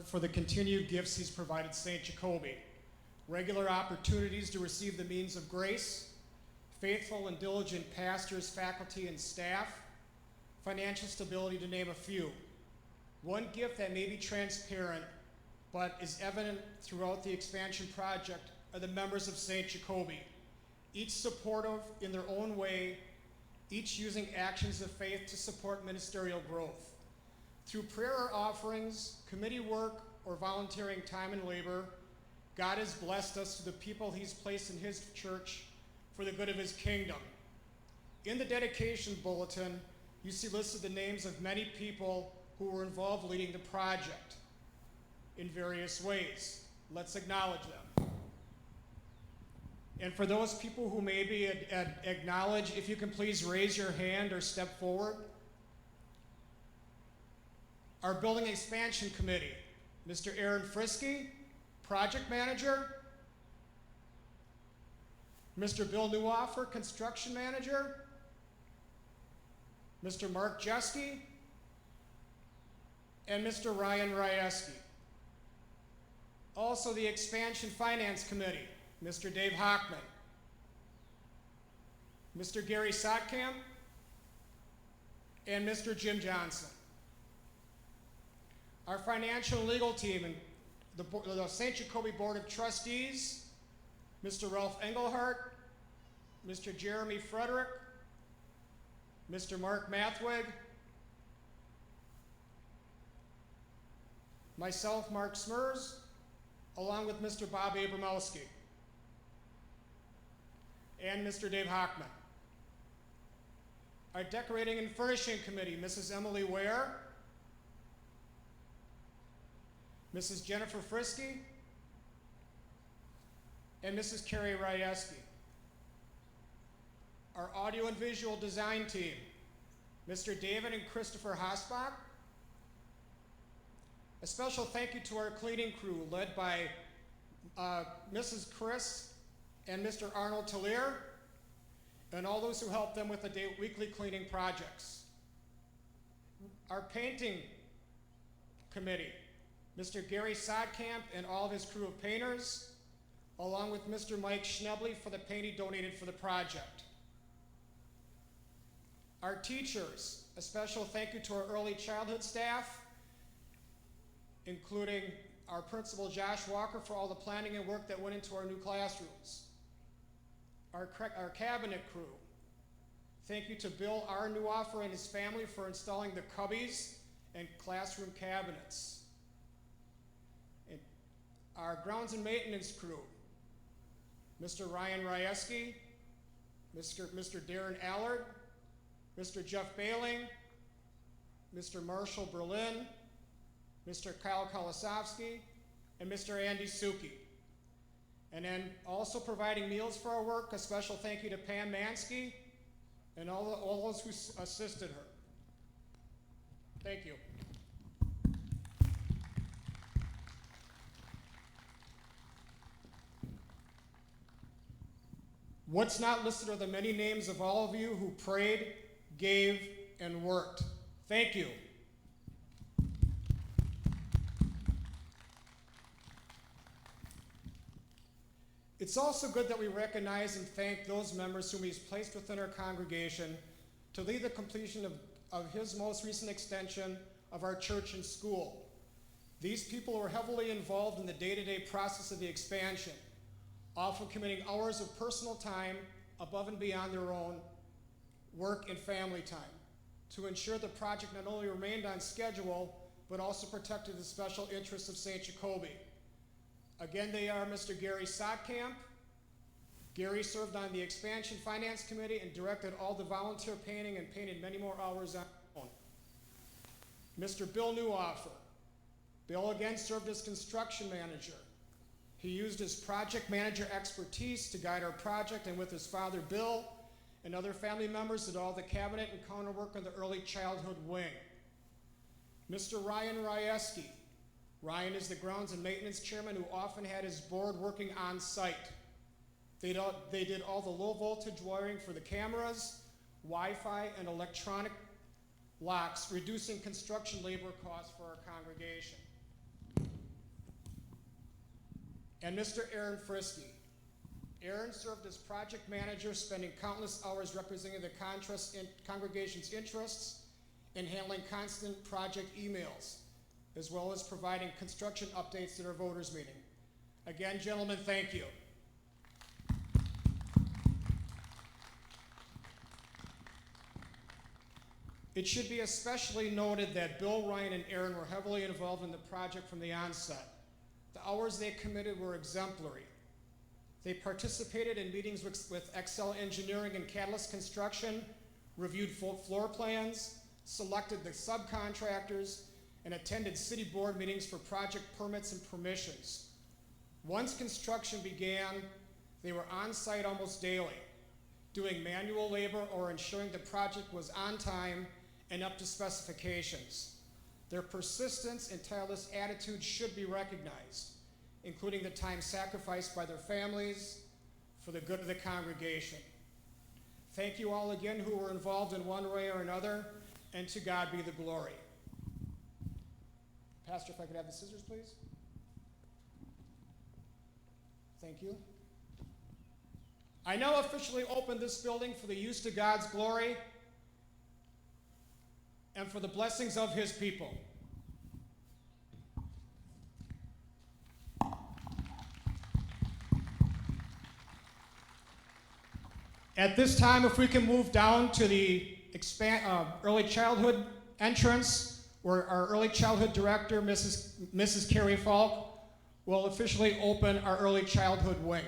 Lord for the continued gifts he's provided St. Jacoby. Regular opportunities to receive the means of grace, faithful and diligent pastors, faculty, and staff, financial stability, to name a few. One gift that may be transparent but is evident throughout the expansion project are the members of St. Jacoby, each supportive in their own way, each using actions of faith to support ministerial growth. Through prayer or offerings, committee work, or volunteering time and labor, God has blessed us to the people he's placed in his church for the good of his kingdom. In the dedication bulletin, you see listed the names of many people who were involved leading the project in various ways. Let's acknowledge them. And for those people who maybe acknowledge, if you can please raise your hand or step forward. Our Building Expansion Committee, Mr. Aaron Frisky, Project Manager. Mr. Bill Newoffer, Construction Manager. Mr. Mark Jeske, and Mr. Ryan Ryeski. Also the Expansion Finance Committee, Mr. Dave Hockman, Mr. Gary Sotkamp, and Mr. Jim Johnson. Our financial and legal team and the St. Jacoby Board of Trustees, Mr. Ralph Engelhardt, Mr. Jeremy Frederick, Mr. Mark Mathwig, myself, Mark Smers, along with Mr. Bob Abramowski, and Mr. Dave Hockman. Our Decorating and Furnishing Committee, Mrs. Emily Ware, Mrs. Jennifer Frisky, and Mrs. Carrie Ryeski. Our Audio and Visual Design team, Mr. David and Christopher Hosbach. A special thank you to our cleaning crew led by Mrs. Chris and Mr. Arnold Tallier, and all those who helped them with the weekly cleaning projects. Our painting committee, Mr. Gary Sodkamp and all of his crew of painters, along with Mr. Mike Schnebley for the paint he donated for the project. Our teachers, a special thank you to our early childhood staff, including our principal Josh Walker for all the planning and work that went into our new classrooms. Our cabinet crew, thank you to Bill R. Newoffer and his family for installing the cubbies and classroom cabinets. And our grounds and maintenance crew, Mr. Ryan Ryeski, Mr. Darren Allard, Mr. Jeff Bailing, Mr. Marshall Berlin, Mr. Kyle Kolosowski, and Mr. Andy Suki. And then also providing meals for our work, a special thank you to Pam Mansky and all those who assisted her. Thank you. What's not listed are the many names of all of you who prayed, gave, and worked. Thank you. It's also good that we recognize and thank those members whom he's placed within our congregation to lead the completion of his most recent extension of our church and school. These people were heavily involved in the day-to-day process of the expansion, often committing hours of personal time above and beyond their own work and family time to ensure the project not only remained on schedule, but also protected the special interests of St. Jacoby. Again, they are Mr. Gary Sotkamp. Gary served on the Expansion Finance Committee and directed all the volunteer painting and painted many more hours on his own. Mr. Bill Newoffer. Bill again served as construction manager. He used his project manager expertise to guide our project, and with his father Bill and other family members did all the cabinet and counter work on the early childhood wing. Mr. Ryan Ryeski. Ryan is the grounds and maintenance chairman who often had his board working on site. They did all the low voltage wiring for the cameras, Wi-Fi, and electronic locks, reducing construction labor costs for our congregation. and Mr. Aaron Frisky. Aaron served as project manager, spending countless hours representing the congregation's interests and handling constant project emails, as well as providing construction updates at our voters meeting. Again, gentlemen, thank you. It should be especially noted that Bill, Ryan, and Aaron were heavily involved in the project from the onset. The hours they committed were exemplary. They participated in meetings with Excel Engineering and Catalyst Construction, reviewed floor plans, selected the subcontractors, and attended city board meetings for project permits and permissions. Once construction began, they were on site almost daily, doing manual labor or ensuring the project was on time and up to specifications. Their persistence and tireless attitude should be recognized, including the time sacrificed by their families for the good of the congregation. Thank you all again who were involved in one way or another, and to God be the glory. Pastor, if I could have the scissors, please. Thank you. I now officially open this building for the use to God's glory and for the blessings of his people. At this time, if we can move down to the early childhood entrance, where our early childhood director, Mrs. Carrie Falk, will officially open our early childhood wing.